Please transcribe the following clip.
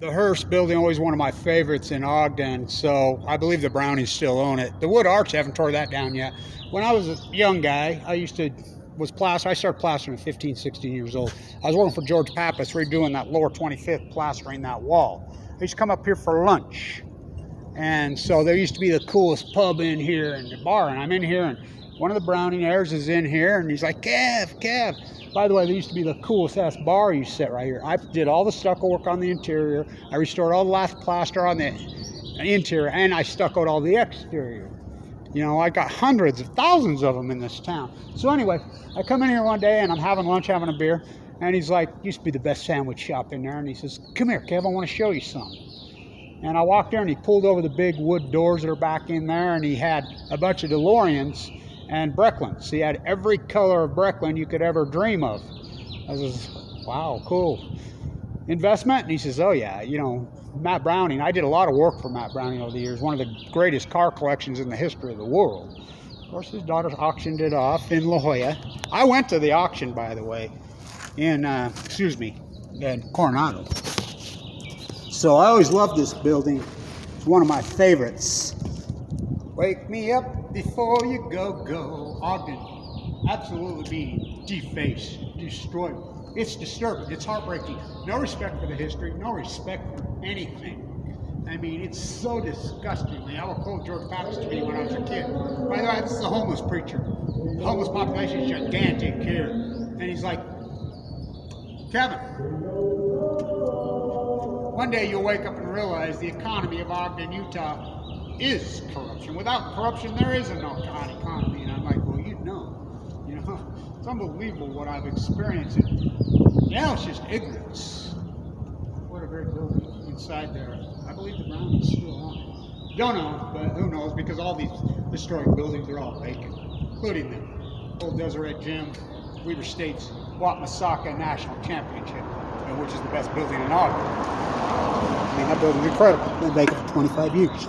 The Hurst building, always one of my favorites in Ogden, so I believe the Brownies still own it. The wood arch, haven't tore that down yet. When I was a young guy, I started plastering at 15, 16 years old. I was working for George Pappas, redoing that lower 25th, plastering that wall. I used to come up here for lunch. And so there used to be the coolest pub in here and the bar, and I'm in here, and one of the Brownie heirs is in here, and he's like, Kev. By the way, there used to be the coolest ass bar you sit right here. I did all the stucco work on the interior. I restored all the last plaster on the interior, and I stuccoed all the exterior. You know, I got hundreds of thousands of them in this town. So anyway, I come in here one day, and I'm having lunch, having a beer, and he's like, used to be the best sandwich shop in there, and he says, come here, Kev, I want to show you something. And I walked there, and he pulled over the big wood doors that are back in there, and he had a bunch of DeLoreans and Brecklins. He had every color of Brecklin you could ever dream of. I was, wow, cool. Investment? And he says, oh yeah, you know, Matt Browning. I did a lot of work for Matt Browning over the years, one of the greatest car collections in the history of the world. Of course, his daughter auctioned it off in La Jolla. I went to the auction, by the way, in Coronado. So I always loved this building. It's one of my favorites. Wake me up before you go. Ogden, absolutely being defaced, destroyed. It's disturbing. It's heartbreaking. No respect for the history. No respect for anything. I mean, it's so disgustingly. I will quote George Pappas to me when I was a kid. By the way, this is the homeless preacher. The homeless population is gigantic here. And he's like, Kevin, one day you'll wake up and realize the economy of Ogden, Utah is corruption. Without corruption, there is no economy. And I'm like, well, you know, it's unbelievable what I've experienced. Now it's just ignorance. What a great building inside there. I believe the Brownies still on it. Don't know, but who knows? Because all these historic buildings are all vacant, including the old Deseret Gym, Weber State's Wamasaka National Championship, which is the best building in Ogden. I mean, that building's incredible. Been vacant for 25 years.